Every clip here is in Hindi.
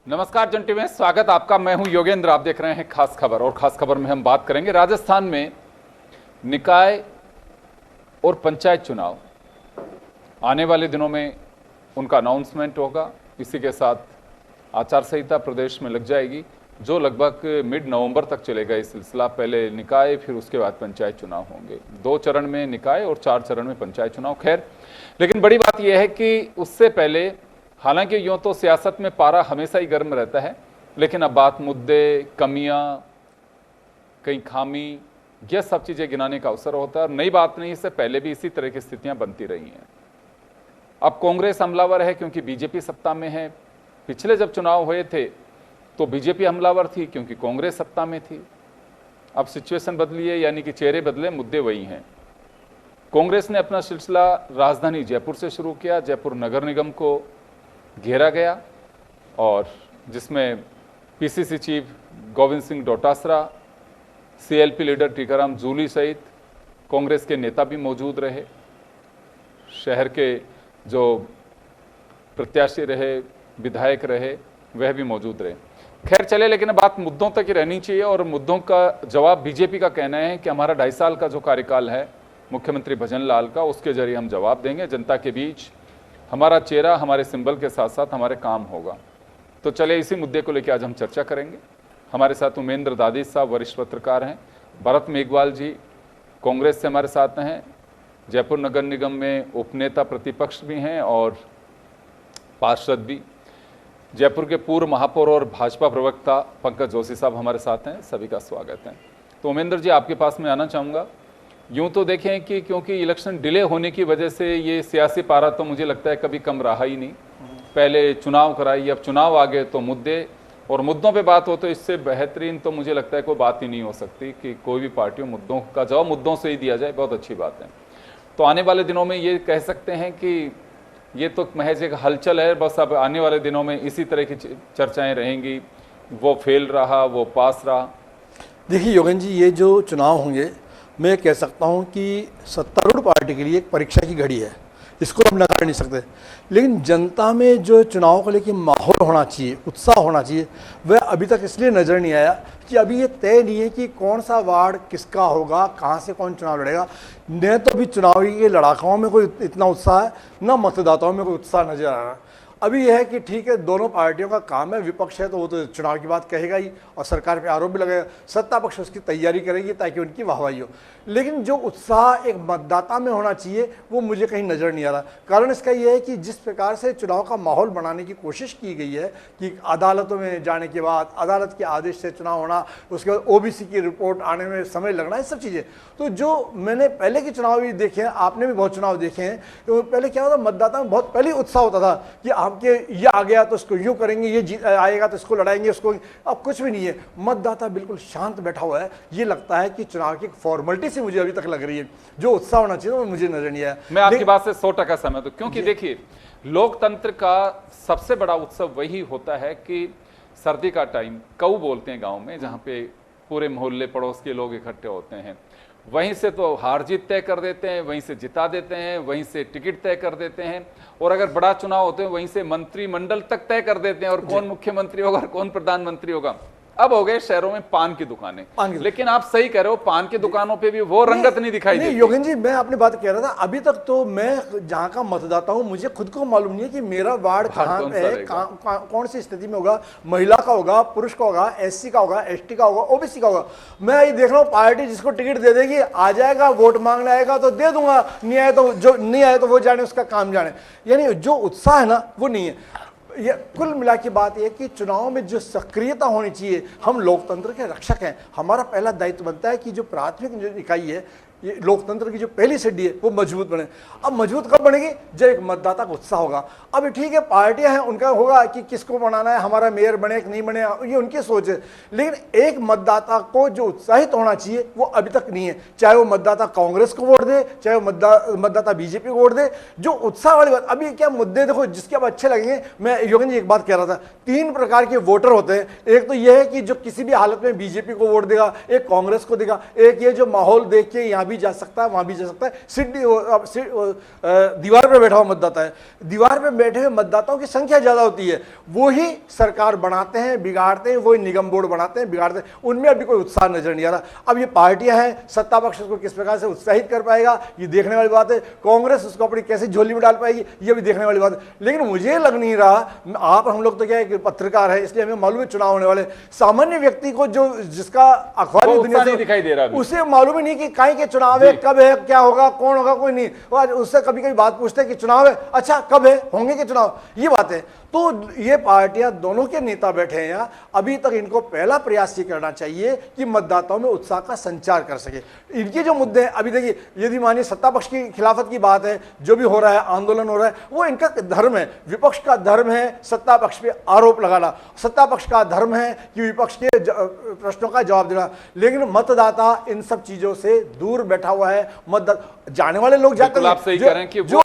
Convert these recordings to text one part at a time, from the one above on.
नमस्कार जंटी में स्वागत आपका। मैं हूं योगेंद्र, आप देख रहे हैं खास खबर। और खास खबर में हम बात करेंगे राजस्थान में निकाय और पंचायत चुनाव। आने वाले दिनों में उनका अनाउंसमेंट होगा। इसी के साथ आचार संहिता प्रदेश में लग जाएगी, जो लगभग मिड नवंबर तक चलेगा ये सिलसिला। पहले निकाय, फिर उसके बाद पंचायत चुनाव होंगे। 2 चरण में निकाय और 4 चरण में पंचायत चुनाव। खैर, लेकिन बड़ी बात यह है कि उससे पहले, हालांकि यूं तो सियासत में पारा हमेशा ही गर्म रहता है, लेकिन अब बात मुद्दे, कमियां, कहीं खामी, यह सब चीजें गिनाने का अवसर होता है। और नई बात नहीं, इससे पहले भी इसी तरह की स्थितियां बनती रही हैं। अब कांग्रेस हमलावर है क्योंकि बीजेपी सत्ता में है। पिछले जब चुनाव हुए थे तो बीजेपी हमलावर थी क्योंकि कांग्रेस सत्ता में थी। अब सिचुएशन बदली है, यानी कि चेहरे बदले, मुद्दे वही हैं। कांग्रेस ने अपना सिलसिला राजधानी जयपुर से शुरू किया। जयपुर नगर निगम को घेरा गया और जिसमें PCC chief Govind Singh Dotasra, CLP leader Tikaram Jully सहित कांग्रेस के नेता भी मौजूद रहे। शहर के जो प्रत्याशी रहे, विधायक रहे, वह भी मौजूद रहे। खैर चले, लेकिन बात मुद्दों तक ही रहनी चाहिए। और मुद्दों का जवाब बीजेपी का कहना है कि हमारा 2.5 साल का जो कार्यकाल है मुख्यमंत्री भजन लाल का, उसके जरिए हम जवाब देंगे जनता के बीच। हमारा चेहरा, हमारे सिंबल के साथ साथ हमारे काम होगा। तो चले, इसी मुद्दे को लेकर आज हम चर्चा करेंगे। हमारे साथ उमेंद्र दादिश साहब वरिष्ठ पत्रकार हैं, भरत मेघवाल जी कांग्रेस से हमारे साथ हैं, जयपुर नगर निगम में उपनेता प्रतिपक्ष भी हैं और पार्षद भी। जयपुर के पूर्व महापौर और भाजपा प्रवक्ता पंकज जोशी साहब हमारे साथ हैं। सभी का स्वागत है। तो उमेंद्र जी, आपके पास में आना चाहूँगा। यूं तो देखें कि क्योंकि इलेक्शन डिले होने की वजह से ये सियासी पारा तो मुझे लगता है कभी कम रहा ही नहीं। पहले चुनाव कराई, अब चुनाव आ गए तो मुद्दे, और मुद्दों पे बात हो तो इससे बेहतरीन तो मुझे लगता है कोई बात ही नहीं हो सकती कि कोई भी पार्टी मुद्दों का जवाब मुद्दों से ही दिया जाए। बहुत अच्छी बात है। तो आने वाले दिनों में ये कह सकते हैं कि ये तो महज एक हलचल है, बस अब आने वाले दिनों में इसी तरह की चर्चाएँ रहेंगी। वो फेल रहा, वो पास रहा। देखिए योगेंद्र जी, ये जो चुनाव होंगे, मैं कह सकता हूं कि सत्तारूढ़ पार्टी के लिए एक परीक्षा की घड़ी है, इसको हम नकार नहीं सकते। लेकिन जनता में जो चुनाव को लेकर माहौल होना चाहिए, उत्साह होना चाहिए, वह अभी तक इसलिए नज़र नहीं आया कि अभी ये तय नहीं है कि कौन सा वार्ड किसका होगा, कहाँ से कौन चुनाव लड़ेगा। न तो अभी चुनावी के लड़ाकों में कोई इतना उत्साह है, न मतदाताओं में कोई उत्साह नजर आ रहा है। अभी यह है कि ठीक है, दोनों पार्टियों का काम है, विपक्ष है तो वो तो चुनाव की बात कहेगा ही और सरकार पे आरोप भी लगेगा, सत्ता पक्ष उसकी तैयारी करेगी ताकि उनकी वाहवाही हो। लेकिन जो उत्साह एक मतदाता में होना चाहिए वो मुझे कहीं नज़र नहीं आ रहा। कारण इसका यह है कि जिस प्रकार से चुनाव का माहौल बनाने की कोशिश की गई है कि अदालतों में जाने के बाद, अदालत के आदेश से चुनाव होना, उसके बाद ओबीसी की रिपोर्ट आने में समय लगना, ये सब चीज़ें। तो जो मैंने पहले के चुनाव भी देखे हैं, आपने भी बहुत चुनाव देखे हैं, तो पहले क्या होता, मतदाता में बहुत पहले उत्साह होता था कि आपके ये आ गया तो इसको यूँ करेंगे, ये आएगा तो इसको लड़ाएंगे, उसको। अब कुछ भी नहीं है, मतदाता बिल्कुल शांत बैठा हुआ है। ये लगता है कि चुनाव की फॉर्मेलिटी से मुझे अभी तक लग रही है। जो उत्साह होना चाहिए वो मुझे नजर नहीं आया। मैं आपकी बात से 100% सहमत हूं, क्योंकि देखिए, लोकतंत्र का सबसे बड़ा उत्सव वही होता है कि सर्दी का टाइम, कऊ बोलते हैं गांव में, जहां पे पूरे मोहल्ले पड़ोस के लोग इकट्ठे होते हैं। वहीं से तो हार जीत तय कर देते हैं, वहीं से जिता देते हैं, वहीं से टिकट तय कर देते हैं, और अगर बड़ा चुनाव होते हैं वहीं से मंत्रिमंडल तक तय कर देते हैं और कौन मुख्यमंत्री होगा और कौन प्रधानमंत्री होगा। अब हो गए शहरों में पान की दुकानें, लेकिन आप सही कह रहे हो, पान की दुकानों पे भी वो रंगत नहीं दिखाई देती। योगेंद्र जी, मैं अपनी बात कह रहा था, अभी तक तो मैं जहां का मतदाता हूं, मुझे खुद को मालूम नहीं है कि मेरा वार्ड कहां पे है, कौन सी स्थिति में होगा, महिला का होगा, पुरुष का होगा, एससी का होगा, एसटी का होगा, ओबीसी का होगा। मैं ये देख रहा हूँ, पार्टी जिसको टिकट दे देगी, आ जाएगा, वोट मांगने आएगा तो दे दूंगा, नहीं आए तो जो नहीं आए तो वो जाने, उसका काम जाने। यानी जो उत्साह है ना, वो नहीं है। ये कुल मिला की बात यह कि चुनाव में जो सक्रियता होनी चाहिए, हम लोकतंत्र के रक्षक हैं, हमारा पहला दायित्व बनता है कि जो प्राथमिक जो इकाई है, ये लोकतंत्र की जो पहली सीढ़ी है, वो मजबूत बने। अब मजबूत कब बनेगी, जब एक मतदाता का उत्साह होगा। अब ठीक है, पार्टियां हैं, उनका होगा कि किसको बनाना है, हमारा मेयर बने कि नहीं बने, ये उनकी सोच है। लेकिन एक मतदाता को जो उत्साहित होना चाहिए वो अभी तक नहीं है। चाहे वो मतदाता कांग्रेस को वोट दे, चाहे वो मतदाता बीजेपी को वोट दे, जो उत्साह वाली बात। अभी क्या मुद्दे देखो जिसके अब अच्छे लगेंगे। मैं योगेंद्र जी एक बात कह रहा था, 3 प्रकार के वोटर होते हैं। एक तो यह है कि जो किसी भी हालत में बीजेपी को वोट देगा, एक कांग्रेस को देगा, एक ये जो माहौल देख के यहाँ भी जा सकता है, वहां भी जा सकता है। दीवार पर बैठा हुआ मतदाता है, दीवार पर बैठे हुए मतदाताओं की संख्या ज्यादा होती है, वो ही सरकार बनाते हैं, बिगाड़ते हैं, वही निगम बोर्ड बनाते हैं, बिगाड़ते हैं। उनमें अभी कोई उत्साह नजर नहीं आ रहा। अब ये पार्टियां हैं, सत्ता पक्ष उसको किस प्रकार से उत्साहित कर पाएगा, ये देखने वाली बात है। कांग्रेस उसको अपनी कैसे झोली में डाल पाएगी, ये भी देखने वाली बात है। लेकिन मुझे लग नहीं रहा, आप हम लोग तो क्या है, पत्रकार है, इसलिए हमें मालूम है चुनाव होने वाले। सामान्य व्यक्ति को जो जिसका अखबारी दुनिया से दिखाई दे रहा है, उसे मालूम ही नहीं कि काहे के चुनाव है, कब है, क्या होगा, कौन होगा, कोई नहीं। उससे कभी कभी बात पूछते हैं कि चुनाव है, अच्छा कब है, होंगे के चुनाव, ये बात है। तो ये पार्टियां दोनों के नेता बैठे हैं यहाँ, अभी तक इनको पहला प्रयास ये करना चाहिए कि मतदाताओं में उत्साह का संचार कर सके। इनके जो मुद्दे हैं, अभी देखिए, यदि मानिए सत्ता पक्ष की खिलाफत की बात है, जो भी हो रहा है, आंदोलन हो रहा है, वो इनका धर्म है। विपक्ष का धर्म है सत्ता पक्ष पे आरोप लगाना, सत्ता पक्ष का धर्म है कि विपक्ष के प्रश्नों का जवाब देना। लेकिन मतदाता इन सब चीजों से दूर बैठा हुआ है। जाने वाले लोग जाते हैं, आप सही कह रहे हैं कि जो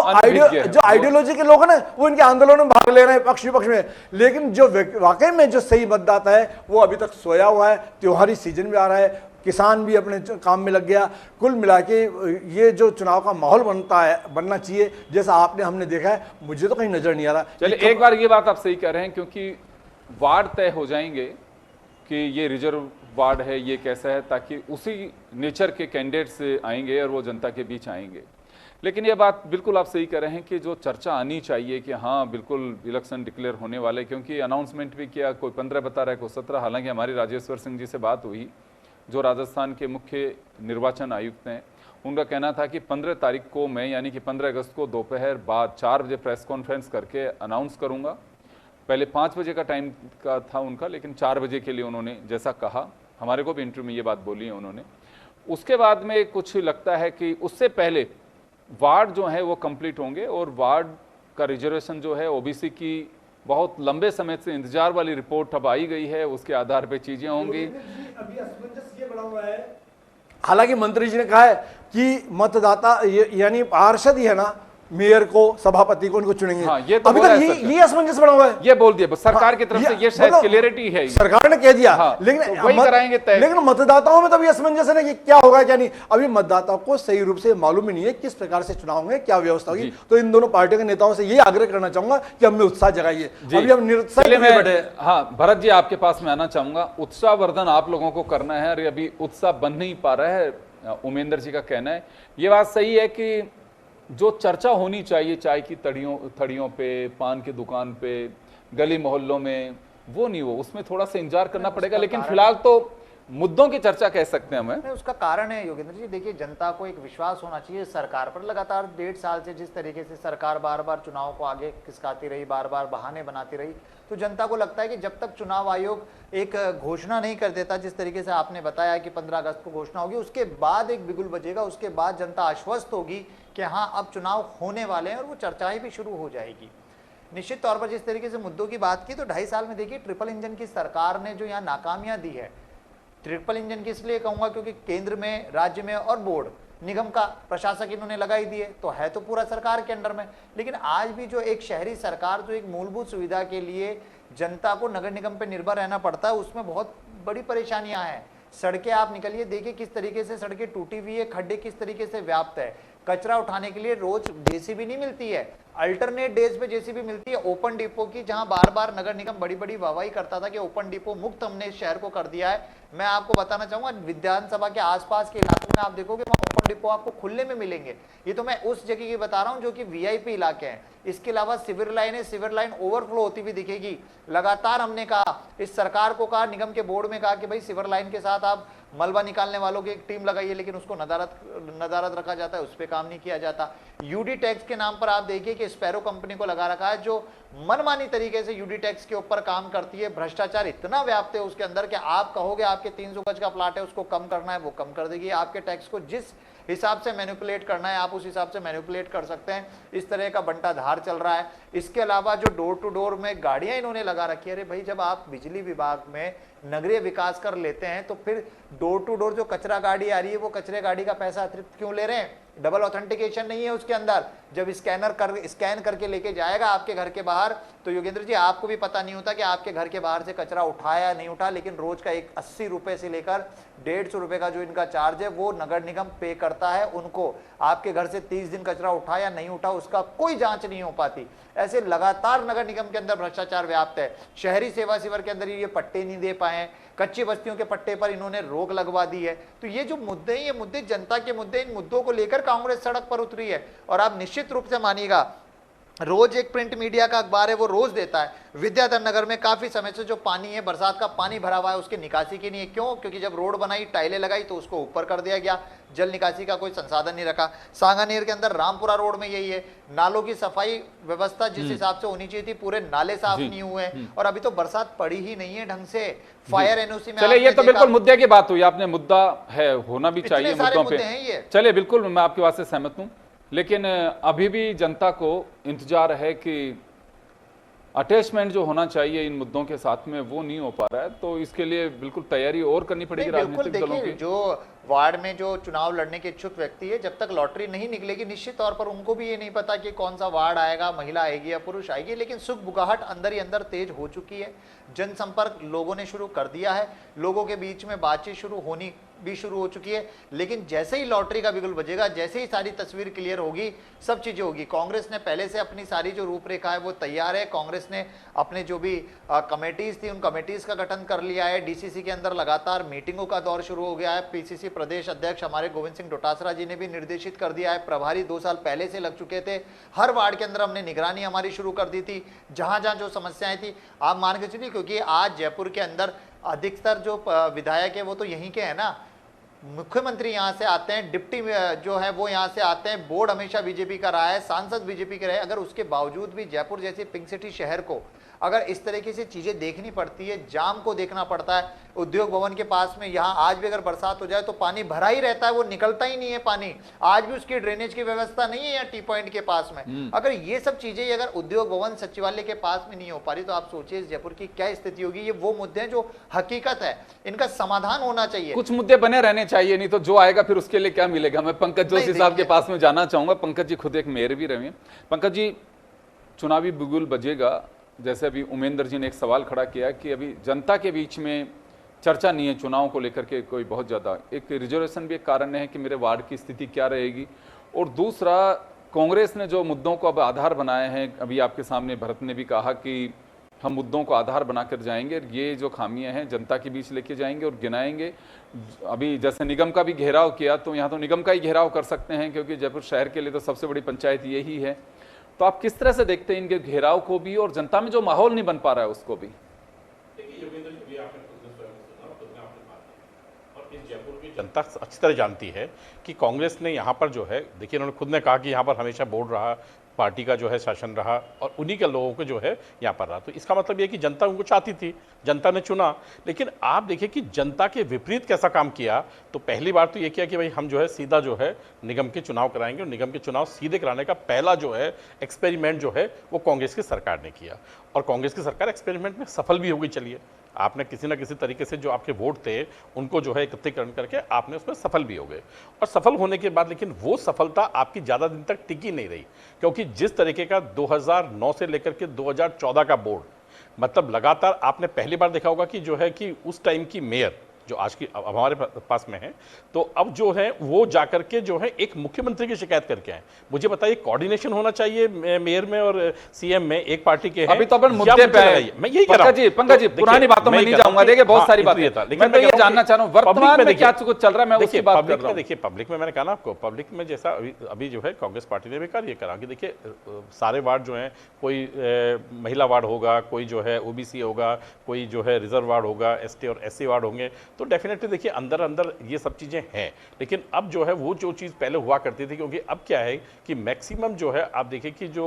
आइडियोलॉजी के लोग हैं ना, वो इनके आंदोलनों में भाग ले रहे हैं पक्ष विपक्ष में। लेकिन जो वाकई में जो सही मतदाता है, वो अभी तक सोया हुआ है। त्योहारी सीजन भी आ रहा है, किसान भी अपने काम में लग गया। कुल मिला के ये जो चुनाव का माहौल बनना चाहिए, जैसा आपने हमने देखा है, मुझे तो कहीं नजर नहीं आ रहा। चलिए, एक बार ये बात आप सही कह रहे हैं, क्योंकि वार्ड तय हो जाएंगे कि ये रिजर्व वार्ड है, ये कैसा है, ताकि उसी नेचर के कैंडिडेट्स आएंगे और वो जनता के बीच आएंगे। लेकिन ये बात बिल्कुल आप सही कह रहे हैं कि जो चर्चा आनी चाहिए कि हाँ बिल्कुल इलेक्शन डिक्लेयर होने वाले, क्योंकि अनाउंसमेंट भी किया, कोई 15 बता रहा है, कोई 17। हालांकि हमारी राजेश्वर सिंह जी से बात हुई, जो राजस्थान के मुख्य निर्वाचन आयुक्त हैं, उनका कहना था कि 15 तारीख को मैं, यानी कि 15 अगस्त को दोपहर बाद 4 बजे प्रेस कॉन्फ्रेंस करके अनाउंस करूँगा। पहले 5 बजे का टाइम का था उनका, लेकिन 4 बजे के लिए उन्होंने जैसा कहा, हमारे को भी इंटरव्यू में ये बात बोली है उन्होंने। उसके बाद में कुछ लगता है कि उससे पहले वार्ड जो है वो कंप्लीट होंगे, और वार्ड का रिजर्वेशन जो है ओबीसी की बहुत लंबे समय से इंतजार वाली रिपोर्ट अब आई गई है, उसके आधार पे चीजें होंगी। अभी असमंजस ये बना हुआ है, हालांकि मंत्री जी ने कहा है कि मतदाता यानी पार्षद ही है ना, मेयर को, सभापति को, उनको चुनेंगे। हाँ, ये तो अभी तक ये असमंजस बना हुआ है, ये बोल दिया सरकार की तरफ से, ये शायद क्लियरिटी है, सरकार ने कह दिया। हाँ, लेकिन तो वही कराएंगे तय। लेकिन मतदाताओं में तो अभी असमंजस है ना कि क्या होगा क्या नहीं। अभी मतदाताओं को सही रूप से मालूम ही नहीं है किस प्रकार से चुनाव होंगे, क्या व्यवस्था होगी। तो इन दोनों पार्टियों के नेताओं से ये आग्रह करना चाहूंगा कि हमें उत्साह जगाइए। अभी हम निरुत्साहित बैठे। हाँ भरत जी, आपके पास में आना चाहूंगा। उत्साह वर्धन आप लोगों को करना है, अरे अभी उत्साह बन नहीं पा रहा है। उमेंद्र जी का कहना है, ये बात सही है कि जो चर्चा होनी चाहिए चाय की थड़ियों पे, पान की दुकान पे, गली मोहल्लों में, वो नहीं हो, उसमें थोड़ा सा इंतजार करना पड़ेगा। लेकिन फिलहाल तो मुद्दों की चर्चा कह सकते हैं हमें। उसका कारण है योगेंद्र जी, देखिए जनता को एक विश्वास होना चाहिए सरकार पर। लगातार 1.5 साल से जिस तरीके से सरकार बार बार चुनाव को आगे खिसकाती रही, बार बार बहाने बनाती रही, तो जनता को लगता है कि जब तक चुनाव आयोग एक घोषणा नहीं कर देता, जिस तरीके से आपने बताया कि 15 अगस्त को घोषणा होगी, उसके बाद एक बिगुल बजेगा, उसके बाद जनता आश्वस्त होगी कि हाँ अब चुनाव होने वाले हैं, और वो चर्चाएं भी शुरू हो जाएगी। निश्चित तौर पर जिस तरीके से मुद्दों की बात की, तो 2.5 साल में देखिए ट्रिपल इंजन की सरकार ने जो यहाँ नाकामियां दी है, ट्रिपल इंजन की इसलिए कहूंगा क्योंकि केंद्र में, राज्य में और बोर्ड निगम का प्रशासक इन्होंने लगा ही दिए, तो है तो पूरा सरकार के अंडर में। लेकिन आज भी जो एक शहरी सरकार जो एक मूलभूत सुविधा के लिए जनता को नगर निगम पे निर्भर रहना पड़ता है, उसमें बहुत बड़ी परेशानियां हैं। सड़कें आप निकलिए, देखिए किस तरीके से सड़कें टूटी हुई है, खड्डे किस तरीके से व्याप्त है। कचरा उठाने के लिए रोज जेसीबी नहीं मिलती है, अल्टरनेट डेज पे जेसीबी मिलती है। ओपन डिपो की जहां बार बार नगर निगम बड़ी बड़ी वाहवाही करता था कि ओपन डिपो मुक्त हमने इस शहर को कर दिया है, मैं आपको बताना चाहूंगा विधानसभा के आसपास के इलाकों में आप देखोगे वहां ओपन डिपो आपको खुले में मिलेंगे। ये तो मैं उस जगह की बता रहा हूं जो कि वीआईपी इलाके हैं। इसके अलावा सिविर लाइन है, सिविर लाइन ओवरफ्लो होती हुई दिखेगी। लगातार हमने कहा, इस सरकार को कहा, निगम के बोर्ड में कहा कि भाई सिविर लाइन के साथ आप मलबा निकालने वालों की एक टीम लगाइए, लेकिन उसको नदारत रखा जाता है, उस पर काम नहीं किया जाता। यूडी टैक्स के नाम पर आप देखिए कि स्पैरो कंपनी को लगा रखा है, जो मनमानी तरीके से यूडी टैक्स के ऊपर काम करती है। भ्रष्टाचार इतना व्याप्त है उसके अंदर कि आप कहोगे आपके 300 गज का प्लाट है, उसको कम करना है, वो कम कर देगी। आपके टैक्स को जिस हिसाब से मैनिपुलेट करना है आप उस हिसाब से मैनिपुलेट कर सकते हैं। इस तरह का बंटाधार चल रहा है। इसके अलावा जो डोर टू डोर में गाड़ियां इन्होंने लगा रखी है, अरे भाई जब आप बिजली विभाग में नगरीय विकास कर लेते हैं तो फिर डोर टू डोर जो कचरा गाड़ी आ रही है, वो कचरे गाड़ी का पैसा अतिरिक्त क्यों ले रहे हैं? डबल ऑथेंटिकेशन नहीं है उसके अंदर। जब स्कैन करके लेके जाएगा आपके घर के बाहर, तो योगेंद्र जी आपको भी पता नहीं होता कि आपके घर के बाहर से कचरा उठाया नहीं उठा, लेकिन रोज का एक 80 रुपए से लेकर 150 रुपए का जो इनका चार्ज है वो नगर निगम पे करता है उनको। आपके घर से 30 दिन कचरा उठा या नहीं उठा उसका कोई जांच नहीं हो पाती। ऐसे लगातार नगर निगम के अंदर भ्रष्टाचार व्याप्त है। शहरी सेवा शिविर के अंदर ये पट्टे नहीं दे पाए, कच्ची बस्तियों के पट्टे पर इन्होंने रोक लगवा दी है। तो ये जो मुद्दे हैं, ये मुद्दे जनता के मुद्दे, इन मुद्दों को लेकर कांग्रेस सड़क पर उतरी है। और आप निश्चित रूप से मानिएगा, रोज एक प्रिंट मीडिया का अखबार है वो रोज देता है विद्याधर नगर में काफी समय से जो पानी है, बरसात का पानी भरा हुआ है, उसकी निकासी की नहीं है। क्यों? क्योंकि जब रोड बनाई, टाइलें लगाई तो उसको ऊपर कर दिया गया, जल निकासी का कोई संसाधन नहीं रखा। सांगानेर के अंदर रामपुरा रोड में यही है, नालों की सफाई व्यवस्था जिस हिसाब से होनी चाहिए थी, पूरे नाले साफ नहीं हुए हैं। और अभी तो बरसात पड़ी ही नहीं है ढंग से। फायर एनओसी में चले, ये तो बिल्कुल मुद्दे की बात हुई, आपने मुद्दा है, होना भी चाहिए मुद्दों पे। चले, बिल्कुल मैं आपकी बात से सहमत हूं, लेकिन अभी भी जनता को इंतजार है कि अटैचमेंट जो होना चाहिए इन मुद्दों के साथ में वो नहीं हो पा रहा है। तो इसके लिए बिल्कुल तैयारी और करनी पड़ेगी राजनीतिक दलों की। जो वार्ड में जो चुनाव लड़ने के इच्छुक व्यक्ति है, जब तक लॉटरी नहीं निकलेगी निश्चित तौर पर उनको भी ये नहीं पता कि कौन सा वार्ड आएगा, महिला आएगी या पुरुष आएगी। लेकिन सुख बुगाहट अंदर ही अंदर तेज हो चुकी है। जनसंपर्क लोगों ने शुरू कर दिया है, लोगों के बीच में बातचीत शुरू हो चुकी है। लेकिन जैसे ही लॉटरी का बिगुल बजेगा, जैसे ही सारी तस्वीर क्लियर होगी, सब चीजें होगी। कांग्रेस ने पहले से अपनी सारी जो रूपरेखा है वो तैयार है। कांग्रेस ने अपने जो भी कमेटीज थी उन कमेटीज का गठन कर लिया है। डीसीसी के अंदर लगातार मीटिंगों का दौर शुरू हो गया है। पीसीसी प्रदेश अध्यक्ष हमारे गोविंद सिंह डोटासरा जी ने भी निर्देशित कर दिया है। प्रभारी 2 साल पहले से लग चुके थे। हर वार्ड के अंदर हमने निगरानी हमारी शुरू कर दी थी। जहां जहां जो समस्याएं थी आप मान के चलिए, क्योंकि आज जयपुर के अंदर अधिकतर जो विधायक है वो तो यहीं के है ना, मुख्यमंत्री यहाँ से आते हैं, डिप्टी जो है वो यहाँ से आते हैं, बोर्ड हमेशा बीजेपी का रहा है, सांसद बीजेपी के रहे। अगर उसके बावजूद भी जयपुर जैसी पिंक सिटी शहर को अगर इस तरीके से चीजें देखनी पड़ती है, जाम को देखना पड़ता है, उद्योग भवन के पास में यहाँ आज भी अगर बरसात हो जाए तो पानी भरा ही रहता है, वो निकलता ही नहीं है पानी। आज भी उसकी ड्रेनेज की व्यवस्था नहीं है यहाँ टी पॉइंट के पास में। अगर ये सब चीजें अगर उद्योग भवन सचिवालय के पास में नहीं हो पा रही तो आप सोचिए जयपुर की क्या स्थिति होगी। ये वो मुद्दे हैं जो हकीकत है, इनका समाधान होना चाहिए। कुछ मुद्दे बने रहने चाहिए, नहीं तो जो आएगा फिर उसके लिए क्या मिलेगा। मैं पंकज जोशी साहब के पास में जाना चाहूंगा। पंकज जी खुद एक मेयर भी रहे हैं। पंकज जी, चुनावी बिगुल बजेगा, जैसे अभी उमेंद्र जी ने एक सवाल खड़ा किया कि अभी जनता के बीच में चर्चा नहीं है चुनाव को लेकर के कोई बहुत ज़्यादा। एक रिजर्वेशन भी एक कारण है कि मेरे वार्ड की स्थिति क्या रहेगी, और दूसरा कांग्रेस ने जो मुद्दों को अब आधार बनाए हैं, अभी आपके सामने भरत ने भी कहा कि हम मुद्दों को आधार बनाकर जाएंगे, ये जो खामियां हैं जनता के बीच लेके जाएंगे और गिनाएंगे। अभी जैसे निगम का भी घेराव किया, तो यहाँ तो निगम का ही घेराव कर सकते हैं क्योंकि जयपुर शहर के लिए तो सबसे बड़ी पंचायत यही है। तो आप किस तरह से देखते हैं इनके घेराव को भी और जनता में जो माहौल नहीं बन पा रहा है उसको भी? देखिए योगेंद्र जी, आपने खुद ने स्वयं सुना, खुद ने आपने बात की, और इस जयपुर की जनता अच्छी तरह जानती है कि कांग्रेस ने यहाँ पर जो है, देखिए उन्होंने खुद ने कहा कि यहाँ पर हमेशा बोर्ड रहा, पार्टी का जो है शासन रहा और उन्हीं के लोगों को जो है यहाँ पर रहा। तो इसका मतलब ये कि जनता उनको चाहती थी, जनता ने चुना। लेकिन आप देखिए कि जनता के विपरीत कैसा काम किया। तो पहली बार तो ये किया कि भाई हम जो है सीधा जो है निगम के चुनाव कराएंगे, और निगम के चुनाव सीधे कराने का पहला जो है एक्सपेरिमेंट जो है वो कांग्रेस की सरकार ने किया, और कांग्रेस की सरकार एक्सपेरिमेंट में सफल भी हो गई। चलिए, आपने किसी ना किसी तरीके से जो आपके वोट थे उनको जो है एकत्रीकरण करके आपने उसमें सफल भी हो गए। और सफल होने के बाद लेकिन वो सफलता आपकी ज़्यादा दिन तक टिकी नहीं रही, क्योंकि जिस तरीके का 2009 से लेकर के 2014 का बोर्ड, मतलब लगातार आपने पहली बार देखा होगा कि जो है कि उस टाइम की मेयर जो आज की अब हमारे पास में है, तो अब जो है वो जाकर के जो है एक मुख्यमंत्री की शिकायत करके आए। मुझे बताइए, कोऑर्डिनेशन होना चाहिए मेयर में और सीएम में, एक पार्टी के हैं। अभी तो अपन मुद्दे पे आए। मैं यही कह रहा हूं। पंकज जी, पुरानी बातों में नहीं जाऊंगा, देखिए बहुत सारी बातें, लेकिन मैं ये जानना चाह रहा हूं वर्तमान में क्या कुछ चल रहा है, मैं उसकी बात कर रहा हूं। देखिए पब्लिक में मैंने कहा ना आपको, पब्लिक में जैसा अभी जो है कांग्रेस पार्टी ने भी कार्य करा कि देखिए सारे वार्ड जो है, कोई महिला वार्ड होगा, कोई जो है ओबीसी होगा, कोई जो है रिजर्व वार्ड होगा, एसटी और एससी वार्ड होंगे, तो डेफिनेटली देखिए अंदर अंदर ये सब चीज़ें हैं। लेकिन अब जो है वो जो चीज़ पहले हुआ करती थी, क्योंकि अब क्या है कि मैक्सिमम जो है आप देखिए कि जो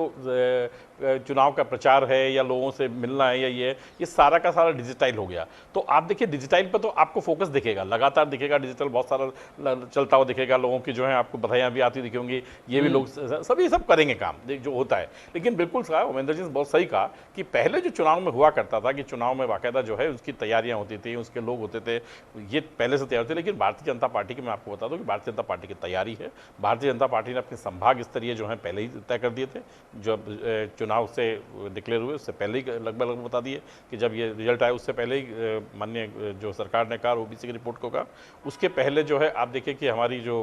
चुनाव का प्रचार है या लोगों से मिलना है या ये सारा का सारा डिजिटाइल हो गया। तो आप देखिए डिजिटाइल पर तो आपको फोकस दिखेगा, लगातार दिखेगा, डिजिटल बहुत सारा चलता हुआ दिखेगा, लोगों की जो है आपको बधाइयाँ भी आती दिखेंगी, ये भी लोग सभी सब करेंगे काम जो होता है। लेकिन बिल्कुल साहब उमेंद्र जी ने बहुत सही कहा कि पहले जो चुनाव में हुआ करता था कि चुनाव में बाकायदा जो है उसकी तैयारियाँ होती थी, उसके लोग होते थे, ये पहले से तैयार थे। लेकिन भारतीय जनता पार्टी की मैं आपको बता दूं कि भारतीय जनता पार्टी की तैयारी है। भारतीय जनता पार्टी ने अपने संभाग स्तरीय जो है पहले ही तय कर दिए थे, जब चुनाव से डिक्लेयर हुए उससे पहले ही लगभग बता दिए कि जब ये रिजल्ट आए उससे पहले ही माननीय जो सरकार ने कहा, ओबीसी की रिपोर्ट को कहा। उसके पहले जो है आप देखिए कि हमारी जो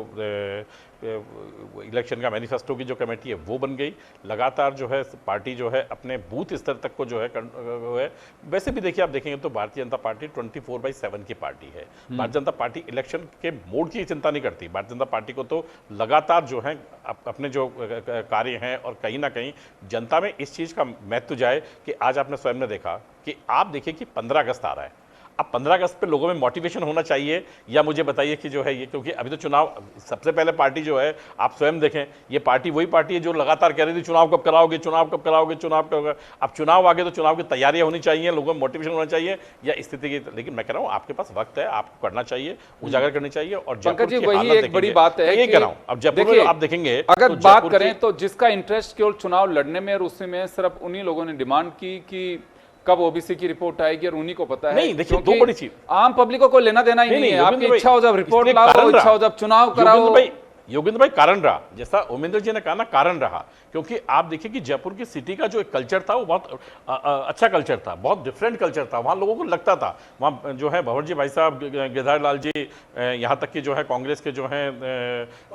इलेक्शन का मैनिफेस्टो की जो कमेटी है वो बन गई। लगातार जो है पार्टी जो है अपने बूथ स्तर तक को जो है वैसे भी देखिए आप देखेंगे तो भारतीय जनता पार्टी 24/7 की पार्टी है। भारतीय जनता पार्टी इलेक्शन के मोड की चिंता नहीं करती। भारतीय जनता पार्टी को तो लगातार जो है अपने जो कार्य हैं और कहीं ना कहीं जनता में इस चीज़ का महत्व जाए कि आज आपने स्वयं ने देखा कि आप देखिए कि 15 अगस्त आ रहा है। अब 15 अगस्त पे लोगों में मोटिवेशन होना चाहिए, या मुझे बताइए कि जो है ये, क्योंकि अभी तो चुनाव सबसे पहले पार्टी जो है आप स्वयं देखें, ये पार्टी वही पार्टी है जो लगातार कह रही थी चुनाव कब कराओगे, चुनाव कब कराओगे, चुनाव कब कराओगे। अब चुनाव आगे तो चुनाव की तैयारियां होनी चाहिए, लोगों में मोटिवेशन होना चाहिए या स्थिति की। लेकिन मैं कह रहा हूँ आपके पास वक्त है, आपको करना चाहिए, उजागर करनी चाहिए। और पंकज जी वही एक बड़ी बात है, ये कह रहा हूँ। अब जयपुर में आप देखेंगे अगर बात करें तो जिसका इंटरेस्ट केवल चुनाव लड़ने में और उसी में सिर्फ उन्हीं लोगों ने डिमांड की कि कब ओबीसी की रिपोर्ट आएगी और उन्हीं को पता है। नहीं देखिए, दो बड़ी चीज, आम पब्लिक को कोई लेना देना ही नहीं है। आपकी इच्छा हो जब रिपोर्ट लाओ, इच्छा हो जब चुनाव कराओ। योगेंद्र भाई कारण रहा, जैसा ओमेंद्र जी ने कहा ना, कारण रहा। क्योंकि आप देखिए कि जयपुर की सिटी का जो एक कल्चर था वो बहुत अच्छा कल्चर था, बहुत डिफरेंट कल्चर था। वहाँ लोगों को लगता था, वहाँ जो है भंवर जी भाई साहब, गिरधारी लाल जी, यहाँ तक कि जो है कांग्रेस के जो है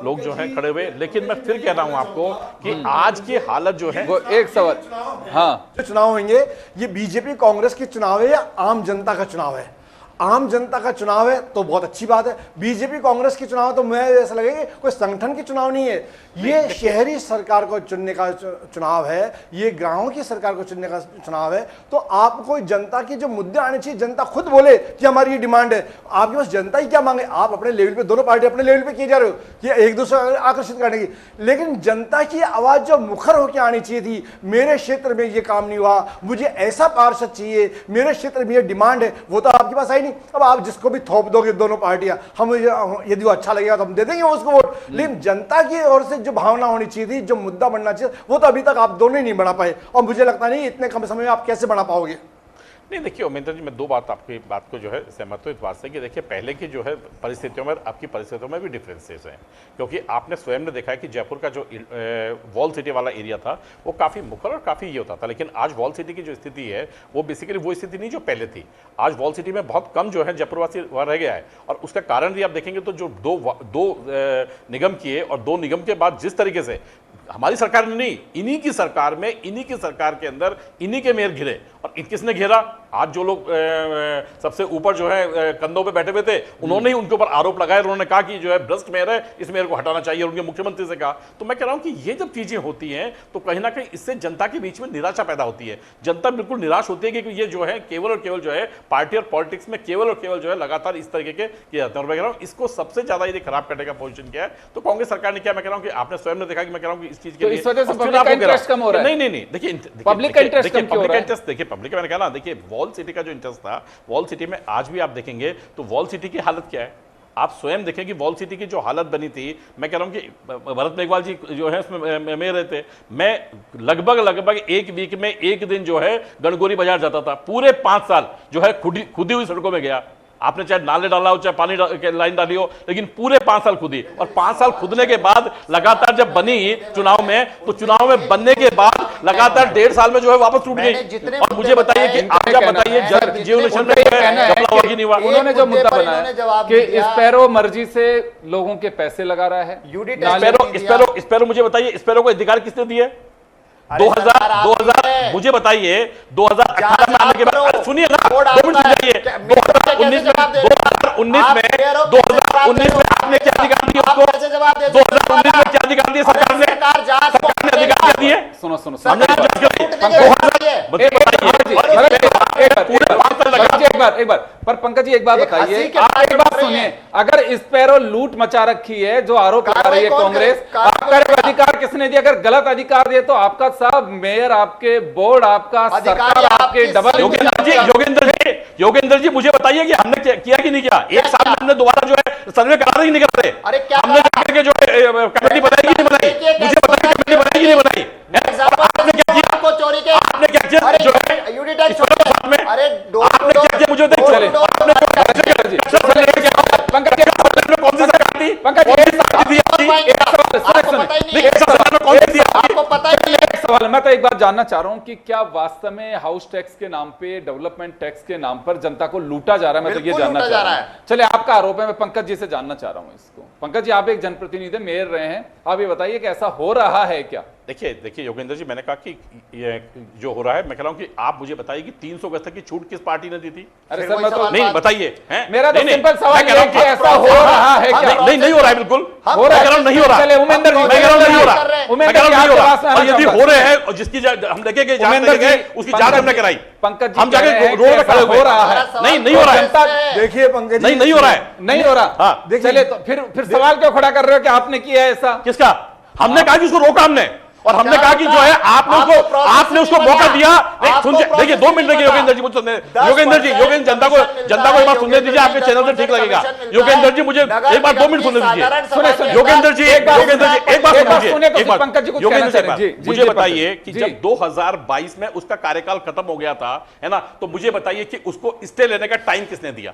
लोग जो है खड़े हुए। लेकिन मैं फिर कह रहा हूँ आपको कि आज की हालत जो है, वो एक सवाल, हाँ, जो चुनाव होंगे ये बीजेपी कांग्रेस के चुनाव है या आम जनता का चुनाव है? आम जनता का चुनाव है तो बहुत अच्छी बात है। बीजेपी कांग्रेस के चुनाव तो मुझे ऐसा लगेगा कोई संगठन के चुनाव नहीं है, ये शहरी सरकार को चुनने का चुनाव है, ये गांवों की सरकार को चुनने का चुनाव है। तो आपको जनता की जो मुद्दे आने चाहिए, जनता खुद बोले कि हमारी ये डिमांड है। आपके पास जनता ही क्या मांगे? आप अपने लेवल पे, दोनों पार्टी अपने लेवल पे किए जा रहे हो कि एक दूसरे को आकर्षित करने की, लेकिन जनता की आवाज जो मुखर होकर आनी चाहिए थी, मेरे क्षेत्र में ये काम नहीं हुआ, मुझे ऐसा पार्षद चाहिए, मेरे क्षेत्र में ये डिमांड है, वो तो आपके पास आई नहीं। अब आप जिसको भी थोप दोगे दोनों पार्टियां, हम यदि वो अच्छा लगेगा तो हम दे देंगे उसको वोट। लेकिन जनता की ओर से जो भावना होनी चाहिए थी, जो मुद्दा बनना चाहिए, वो तो अभी तक आप दोनों ही नहीं बढ़ा पाए। और मुझे लगता नहीं इतने कम समय में आप कैसे बढ़ा पाओगे। नहीं देखिए ओमेंद्र जी, मैं दो बात आपकी बात को जो है सहमत हूँ इस बात से कि देखिए पहले की जो है परिस्थितियों में आपकी परिस्थितियों में भी डिफरेंसेस हैं। क्योंकि आपने स्वयं ने देखा है कि जयपुर का जो वॉल सिटी वाला एरिया था वो काफ़ी मुखर और काफ़ी ये होता था। लेकिन आज वॉल सिटी की जो स्थिति है वो बेसिकली वो स्थिति नहीं जो पहले थी। आज वॉल सिटी में बहुत कम जो है जयपुरवासी वहाँ रह गया है। और उसका कारण भी आप देखेंगे तो जो दो निगम किए और दो निगम के बाद जिस तरीके से हमारी सरकार ने नहीं, इन्हीं की सरकार में, इन्हीं की सरकार के अंदर इन्हीं के मेयर घिरे। और किसने घेरा? आज जो लोग सबसे ऊपर जो है कंधों पे बैठे हुए थे, उन्होंने ही उनके ऊपर आरोप लगाए। उन्होंने कहा कि जो है भ्रष्ट मेयर है, इस मेयर को हटाना चाहिए, उनके मुख्यमंत्री से कहा। तो मैं कह रहा हूं कि ये जब चीजें होती हैं तो कहीं ना कहीं इससे जनता के बीच में निराशा पैदा होती है। जनता बिल्कुल निराश होती है कि ये जो है केवल और केवल जो है पार्टी और पॉलिटिक्स में केवल और केवल जो है लगातार इस तरीके के किए जाते हैं। और मैं कह रहा हूँ इसको सबसे ज्यादा यदि खराब करने का पोजीशन क्या है तो कांग्रेस सरकार ने किया। मैं कह रहा हूँ कि आपने स्वयं ने देखा कि मैं कह रहा हूँ कि इस चीज के लिए इस वजह से पब्लिक का इंटरेस्ट कम हो रहा है। नहीं देखिए पब्लिक का इंटरेस्ट कम हो रहा है। देखिए पब्लिक मैंने कहा ना, देखिए वॉल सिटी का जो इंटरेस्ट था, वॉल सिटी में आज भी आप देखेंगे तो वॉल सिटी की हालत क्या है आप स्वयं देखें कि वॉल सिटी की जो हालत बनी थी। मैं कह रहा हूं कि भरत मेघवाल जी जो है उसमें मेयर रहते, मैं लगभग एक वीक में एक दिन जो है गणगौरी बाजार जाता था। पूरे 5 साल जो है खुदी हुई सड़कों में गया। आपने चाहे नाले डाला हो, चाहे पानी लाइन डाली हो, लेकिन पूरे 5 साल खुदी। और 5 साल खुदने के बाद लगातार जब बनी चुनाव में, तो चुनाव में बनने के बाद लगातार 1.5 साल में जो है वापस टूट गई। और मुझे बताइए कि आप क्या बताइए जियो नेशन में नहीं हुआ। उन्होंने जो मुद्दा बनाया कि स्पैरो मर्जी से लोगों के पैसे लगा रहा है। स्पैरो मुझे बताइए स्पैरो को अधिकार किसने दिए? 2000 मुझे बताइए 2018 में आने के बाद, सुनिए ना 2 मिनट सुनिए, 2019 में आपने क्या अधिकार दिया उसको? 2019 में क्या अधिकार दिए सरकार ने? अधिकार क्या दिए? सुनो एक बार पर पंकज जी एक बात बताइए, आप एक बात सुनिए, अगर स्पैरो लूट मचा रखी है जो आरोप लगा रही है कांग्रेस, आपका अधिकार किसने दिया? अगर गलत अधिकार दिए तो आपका सब मेयर, आपके बोर्ड, आपका सरकार, आपके डबल। योगेंद्र जी मुझे बताइए कि हमने किया कि नहीं किया? 1 साल में हमने दोबारा जो है सर्वे करा ही नहीं कर रहे। अरे क्या हमने जो कमेटी बनाई नहीं बनाई? मुझे बताइए कमेटी बनाई नहीं बनाई? आपने क्या किया? चोरी के आपने क्या किया? अरे यूनिट मुझे अरे आपने क्या किया? मुझे दी? पंकज जी, कौन सी सभा दी आपकी? नहीं, एक सभा में कौन सी दी आपकी? आपको पता ही नहीं है। एक सवाल है, मैं तो एक बात जानना चाह रहा हूं कि क्या वास्तव में हाउस टैक्स के नाम पे, डेवलपमेंट टैक्स के नाम पर जनता को लूटा जा रहा है? मैं तो ये बिल्कुल जानना लूटा चाह जा रहा रहा हूं। चलिए, आपका आरोप है, मैं पंकज जी से जानना चाह रहा हूं इसको। पंकज जी, आप एक जनप्रतिनिधि, मेयर रहे हैं, आप ये बताइए कि ऐसा हो रहा है क्या? देखिए योगेंद्र जी, मैंने कहा कि ये जो हो रहा है, मैं कह रहा हूं कि आप मुझे बताइए कि 300 गज तक की छूट किस पार्टी ने दी थी? अरे फिर सर, वही मैं तो सवाल नहीं बताइए, हैं? मेरा तो नहीं, सिंपल सवाल मैं कह ये रहा है हूं कि ऐसा हो रहा है क्या? नहीं हो रहा है, बिल्कुल हो रहा है, मैं कह रहा हूं नहीं हो रहा। चलिए, उमेंद्र जी, मैं कह रहा हूं नहीं हो रहा। उमेंद्र मैं कह रहा हूं जी, नहीं हो आपके रहा। पास में आना और यदि चाहूंगा। हो रहे हैं और जिसकी हम लेके गए, जांच उमेंद्र लेके गए, जी, उसकी जांच हमने कराई, पंकज जी हम कह रहे जाके हैं रोड कि पे खड़े ऐसा हुए हो रहा है। नहीं हो रहा है, जनता देखिए पंकज जी, नहीं हो रहा है, नहीं हो रहा। हाँ। देखिए, चलिए, तो फिर सवाल क्यों खड़ा कर रहे हो कि आपने किया है ऐसा? किसका? हमने कहा कि उसको रोका हमने, और हमने कहा कि जो है आपने उसको मौका दिया। नहीं, सुनिए, देखिए 2 मिनट देखिए योगेंद्र जी, मुझे योगेंद्र जी, जनता को एक बार सुनने दीजिए, आपके चैनल से ठीक लगेगा। योगेंद्र जी, मुझे एक बार 2 मिनट सुनने दीजिए। योगेंद्र जी, एक बार सुन लीजिए, एक बार पंकज जी कुछ योगेंद्र जी, कहना चाह रहे हैं। जी, मुझे जी, बताइए पंकज कि जी। जब 2022 में उसका कार्यकाल खत्म हो गया था, है ना, तो मुझे बताइए कि उसको स्टे लेने का टाइम किसने दिया?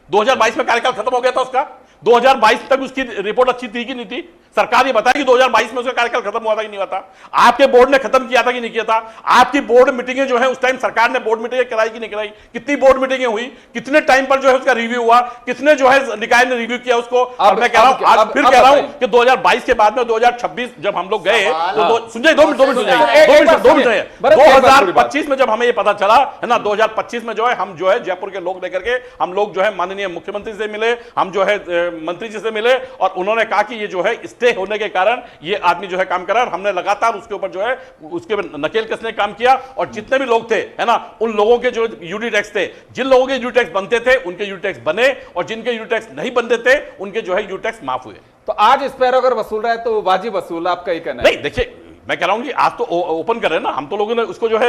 2022 में कार्यकाल खत्म हो गया था उसका। 2022 तक उसकी रिपोर्ट अच्छी थी कि नहीं थी? सरकार ये बताए कि 2022 में उसका कार्यकाल खत्म हुआ था कि नहीं हुआ था? आपके बोर्ड ने खत्म किया था कि नहीं किया था? आपकी बोर्ड मीटिंगें जो है उस टाइम सरकार ने बोर्ड मीटिंगें कराई कि नहीं कराई? कितनी बोर्ड मीटिंगें हुई? कितने टाइम पर जो है उसका रिव्यू हुआ? कितने जो है निकाय ने रिव्यू किया उसको? और मैं कह रहा हूं, आज फिर कह रहा हूं कि 2022 के बाद में 2026 जब हम लोग गए तो सुनिए, 2 मिनट सुनिए, 2025 में जब हमें ये पता चला, है ना, 2025 में जो है हम जो है जयपुर के लोग लेकर के हम लोग जो है माननीय मुख्यमंत्री से मिले, हम जो है मंत्री जी से मिले, और उन्होंने कहा कि ये जो है स्टे होने के कारण ये आदमी जो है काम कर रहा है। हमने लगातार उसके ऊपर जो है उसके नकेल कसने काम किया, और जितने भी लोग थे, है ना, उन लोगों के जो यूडी टैक्स थे, जिन लोगों के यूडी टैक्स बनते थे उनके यूडी टैक्स बने, और जिनके यूडी टैक्स नहीं बनते थे उनके जो है यूडी टैक्स माफ हुए। तो आज इस पर अगर वसूल रहा है तो वाजिब वसूल, आपका ही कहना है? नहीं, देखिए, मैं कह रहा हूं कि आज तो ओपन कर रहे हैं ना, हम तो लोगों ने उसको जो है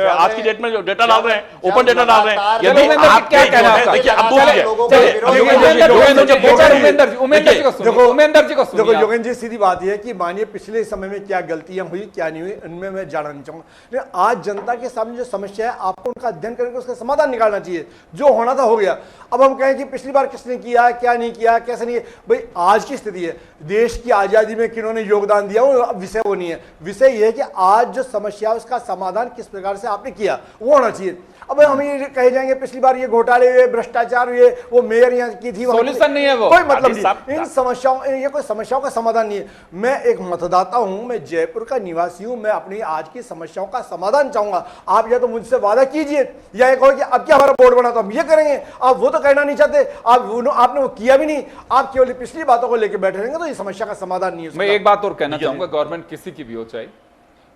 आज की डेट में जो डेटा डाल रहे हैं, ओपन डेटा डाल रहे हैं। यदि आप क्या कह रहे हैं, देखिए, अब देखो योगेंद्र जी, सीधी बात यह है कि मानिए पिछले समय में क्या गलतियां हुई, क्या नहीं हुई, इनमें मैं जानना चाहूंगा। लेकिन आज जनता के सामने जो समस्या है, आपको उनका अध्ययन करके उसका समाधान निकालना चाहिए। जो होना था हो गया। अब हम कहें कि पिछली बार किसने किया, क्या नहीं किया, कैसे नहीं, भाई आज की स्थिति है, देश की आजादी में किन्होंने योगदान दिया, वो विषय वो नहीं है। विषय यह है कि आज जो समस्या है उसका समाधान किस प्रकार से आपने किया, वो होना चाहिए। अब हम ये कहे जाएंगे पिछली बार ये घोटाले हुए, भ्रष्टाचार हुए, वो मेयर यहाँ की थी, सॉल्यूशन नहीं है वो, कोई मतलब नहीं। इन समस्याओं, ये कोई समस्याओं का समाधान नहीं है। मैं एक मतदाता हूं, मैं जयपुर का निवासी हूं, मैं अपनी आज की समस्याओं का समाधान चाहूंगा। आप या तो मुझसे वादा कीजिए, या एक और कि अब क्या हमारा बोर्ड बना तो हम ये करेंगे। आप वो तो कहना नहीं चाहते, आपने वो किया भी नहीं, आप केवल पिछली बातों को लेकर बैठे रहेंगे, तो ये समस्या का समाधान नहीं है। मैं एक बात और कहना चाहूंगा, गवर्नमेंट किसी की भी हो चाहे,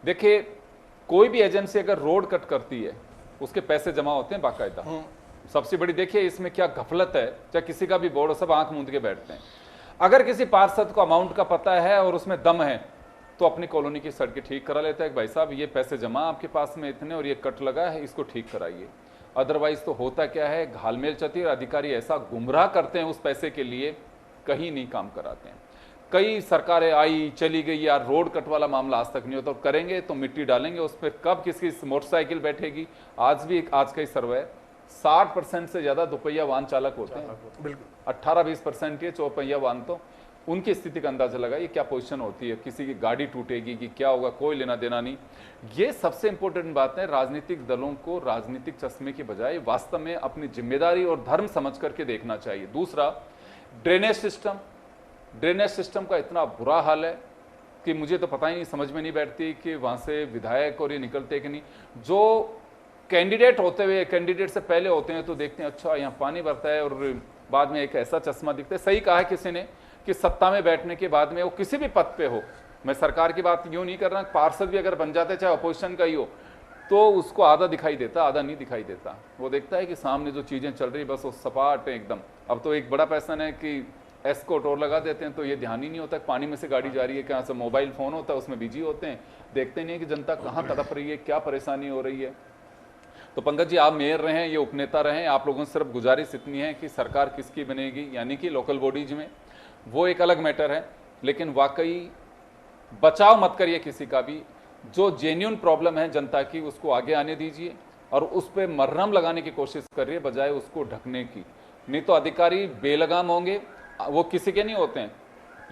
देखिए कोई भी एजेंसी अगर रोड कट करती है उसके पैसे जमा होते हैं बाकायदा। सबसे बड़ी देखिए इसमें क्या गफलत है, चाहे किसी का भी बोर्ड हो, सब आंख मूंद के बैठते हैं। अगर किसी पार्षद को अमाउंट का पता है और उसमें दम है तो अपनी कॉलोनी की सड़कें ठीक करा लेता है कि भाई साहब ये पैसे जमा आपके पास में इतने और ये कट लगा है, इसको ठीक कराइए। अदरवाइज तो होता क्या है, घालमेल चलती है, अधिकारी ऐसा गुमराह करते हैं उस पैसे के लिए, कहीं नहीं काम कराते हैं। कई सरकारें आई चली गई, यार रोड कट वाला मामला आज तक नहीं होता, तो करेंगे तो मिट्टी डालेंगे उस पर, कब किसकी मोटरसाइकिल बैठेगी। आज भी आज का ही सर्वे है, 60% से ज्यादा दोपहिया वाहन चालक होते हैं, बिल्कुल 18-20% के चौपहिया वाहन। तो उनकी स्थिति का अंदाजा लगाइए क्या पोजीशन होती है, किसी की गाड़ी टूटेगी कि क्या होगा, कोई लेना देना नहीं। ये सबसे इंपॉर्टेंट बात है, राजनीतिक दलों को राजनीतिक चश्मे के बजाय वास्तव में अपनी जिम्मेदारी और धर्म समझ करके देखना चाहिए। दूसरा, ड्रेनेज सिस्टम का इतना बुरा हाल है कि मुझे तो पता ही नहीं, समझ में नहीं बैठती कि वहाँ से विधायक और ये निकलते कि नहीं। जो कैंडिडेट होते हुए, कैंडिडेट से पहले होते हैं तो देखते हैं अच्छा यहाँ पानी भरता है, और बाद में एक ऐसा चश्मा दिखता है। सही कहा है किसी ने कि सत्ता में बैठने के बाद में वो किसी भी पद पे हो, मैं सरकार की बात यूँ नहीं कर रहा, पार्षद भी अगर बन जाते चाहे अपोजिशन का ही हो, तो उसको आधा दिखाई देता, आधा नहीं दिखाई देता। वो देखता है कि सामने जो चीज़ें चल रही बस वो सपाट है एकदम। अब तो एक बड़ा पैसा है कि एस्कॉर्ट और लगा देते हैं, तो ये ध्यान ही नहीं होता पानी में से गाड़ी जा रही है, कहाँ से मोबाइल फ़ोन होता है उसमें बिजी होते हैं, देखते नहीं है कि जनता कहाँ तड़प रही है, क्या परेशानी हो रही है। तो पंकज जी, आप मेयर रहे हैं, ये उपनेता रहे हैं, आप लोगों से सिर्फ गुजारिश इतनी है कि सरकार किसकी बनेगी, यानी कि लोकल बॉडीज में, वो एक अलग मैटर है, लेकिन वाकई बचाव मत करिए किसी का भी। जो जेन्युइन प्रॉब्लम है जनता की उसको आगे आने दीजिए और उस पर मरहम लगाने की कोशिश करिए बजाय उसको ढकने की। नहीं तो अधिकारी बेलगाम होंगे, वो किसी के नहीं होते हैं,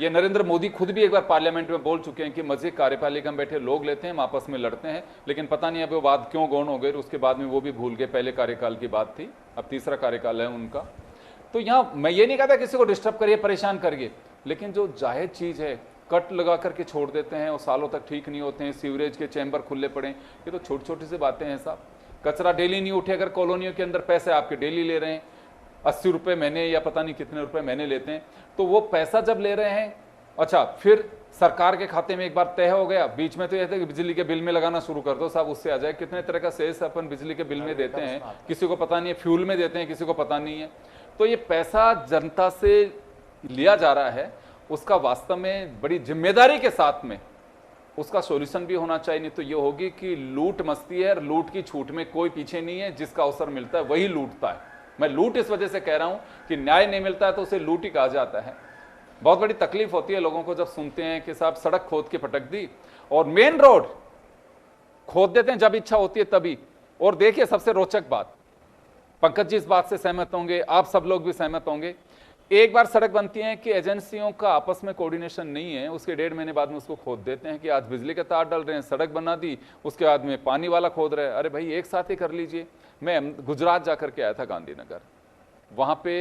ये नरेंद्र मोदी खुद भी एक बार पार्लियामेंट में बोल चुके हैं कि मजे कार्यपालिका में बैठे लोग लेते हैं, हम आपस में लड़ते हैं, लेकिन पता नहीं अब वो बात क्यों गौण हो गई, उसके बाद में वो भी भूल गए, पहले कार्यकाल की बात थी, अब तीसरा कार्यकाल है उनका। तो यहाँ मैं ये नहीं कहता किसी को डिस्टर्ब करिए, परेशान करिए, लेकिन जो जायज चीज़ है कट लगा करके छोड़ देते हैं और सालों तक ठीक नहीं होते हैं, सीवरेज के चैम्बर खुले पड़े, ये तो छोटी छोटी सी बातें हैं साहब। कचरा डेली नहीं उठे, अगर कॉलोनियों के अंदर पैसे आपके डेली ले रहे हैं, 80 रुपये महीने या पता नहीं कितने रुपए महीने लेते हैं, तो वो पैसा जब ले रहे हैं, अच्छा फिर सरकार के खाते में एक बार तय हो गया, बीच में तो यह था कि बिजली के बिल में लगाना शुरू कर दो साहब, उससे आ जाए। कितने तरह का सेस अपन बिजली के बिल में देते हैं, किसी को पता नहीं है, फ्यूल में देते हैं, किसी को पता नहीं है। तो ये पैसा जनता से लिया जा रहा है, उसका वास्तव में बड़ी जिम्मेदारी के साथ में उसका सॉल्यूशन भी होना चाहिए। नहीं तो ये होगी कि लूट मस्ती है और लूट की छूट में कोई पीछे नहीं है, जिसका अवसर मिलता है वही लूटता है। मैं लूट इस वजह से कह रहा हूं कि न्याय नहीं मिलता है तो उसे लूट ही कहा जाता है। बहुत बड़ी तकलीफ होती है लोगों को जब सुनते हैं कि साहब सड़क खोद के पटक दी, और मेन रोड खोद देते हैं जब इच्छा होती है तभी। और देखिए सबसे रोचक बात, पंकज जी इस बात से सहमत होंगे, आप सब लोग भी सहमत होंगे, एक बार सड़क बनती है कि एजेंसियों का आपस में कोऑर्डिनेशन नहीं है, उसके 1.5 महीने बाद में उसको खोद देते हैं कि आज बिजली के तार डल रहे हैं, सड़क बना दी, उसके बाद में पानी वाला खोद रहे हैं। अरे भाई एक साथ ही कर लीजिए। मैं गुजरात जाकर के आया था, गांधीनगर, वहाँ पे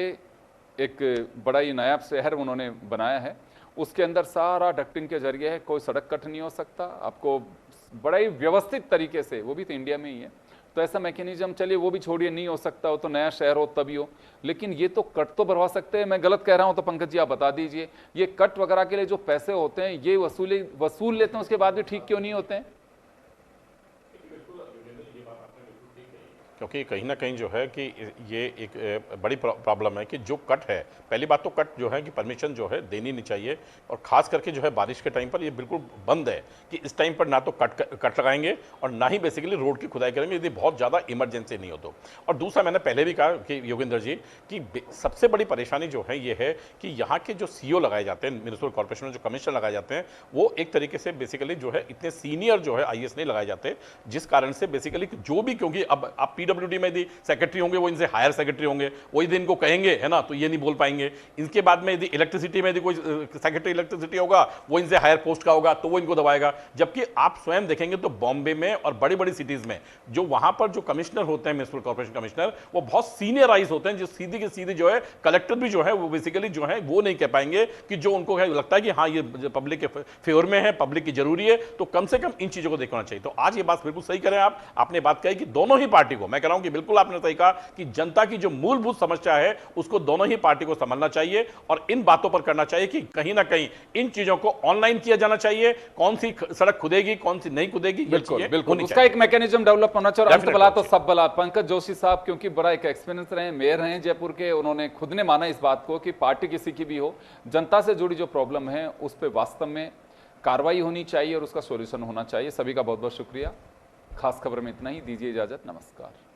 एक बड़ा ही नायाब शहर उन्होंने बनाया है, उसके अंदर सारा डक्टिंग के जरिए है, कोई सड़क कट नहीं हो सकता, आपको बड़ा ही व्यवस्थित तरीके से, वो भी तो इंडिया में ही है, तो ऐसा मैकेनिज्म, चलिए वो भी छोड़िए, नहीं हो सकता हो तो नया शहर हो तभी हो, लेकिन ये तो कट तो भरवा सकते हैं। मैं गलत कह रहा हूं तो पंकज जी आप बता दीजिए, ये कट वगैरह के लिए जो पैसे होते हैं ये वसूल लेते हैं, उसके बाद भी ठीक क्यों नहीं होते हैं? क्योंकि कहीं ना कहीं जो है कि ये एक बड़ी प्रॉब्लम है कि जो कट है, पहली बात तो कट जो है कि परमिशन जो है देनी नहीं चाहिए, और खास करके जो है बारिश के टाइम पर ये बिल्कुल बंद है कि इस टाइम पर ना तो कट लगाएंगे और ना ही बेसिकली रोड की खुदाई करेंगे यदि बहुत ज़्यादा इमरजेंसी नहीं हो तो। और दूसरा मैंने पहले भी कहा कि योगेंद्र जी कि सबसे बड़ी परेशानी जो है ये है कि यहाँ के जो CO लगाए जाते हैं, म्यूनिसिपल कॉर्पोरेशन में जो कमिश्नर लगाए जाते हैं, वो एक तरीके से बेसिकली जो है इतने सीनियर जो है IAS नहीं लगाए जाते, जिस कारण से बेसिकली जो भी, क्योंकि अब आप PWD में यदि सेक्रेटरी होंगे वो इनसे हायर सेक्रेटरी होंगे, वो यदि इनको कहेंगे है ना तो ये नहीं बोल पाएंगे। इनके बाद में यदि इलेक्ट्रिसिटी में यदि कोई सेक्रेटरी इलेक्ट्रिसिटी होगा वो इनसे हायर पोस्ट का होगा तो वो इनको दबाएगा। जबकि आप स्वयं देखेंगे तो बॉम्बे में और बड़ी बड़ी सिटीज में जो वहां पर जो कमिश्नर होते हैं, म्यूनिसिपल कॉर्पोरेशन कमिश्नर, वो बहुत सीनियराइज होते हैं, जो सीधी की सीधी जो है कलेक्टर भी जो है वो बेसिकली जो है वो नहीं कह पाएंगे कि जो उनको लगता है कि हाँ ये पब्लिक के फेवर में है, पब्लिक की जरूरी है, तो कम से कम इन चीजों को देखना चाहिए। तो आज ये बात बिल्कुल सही करें आपने बात कही कि दोनों ही पार्टी को, मैं कह रहा हूं कि बिल्कुल आपने सही कहा कि जनता की जो मूलभूत समस्या है उसको दोनों ही पार्टी को समझना चाहिए और इन बातों पर करना चाहिए कि कहीं ना कहीं इन चीजों को ऑनलाइन किया जाना चाहिए, कौन सी सड़क खुदेगी कौन सी नहीं खुदेगी, बिल्कुल बिल्कुल उसका एक मैकेनिज्म डेवलप होना चाहिए। अंत बला तो सब बला। पंकज जोशी साहब क्योंकि बड़ा एक एक्सपीरियंस रहे, मेयर रहे जयपुर के, उन्होंने खुद ने माना इस बात को कि पार्टी किसी की भी हो, जनता से जुड़ी जो प्रॉब्लम है उस पर वास्तव में कार्रवाई होनी चाहिए और उसका सोल्यूशन होना चाहिए। सभी का बहुत बहुत शुक्रिया। खास खबर में इतना ही, दीजिए इजाजत, नमस्कार।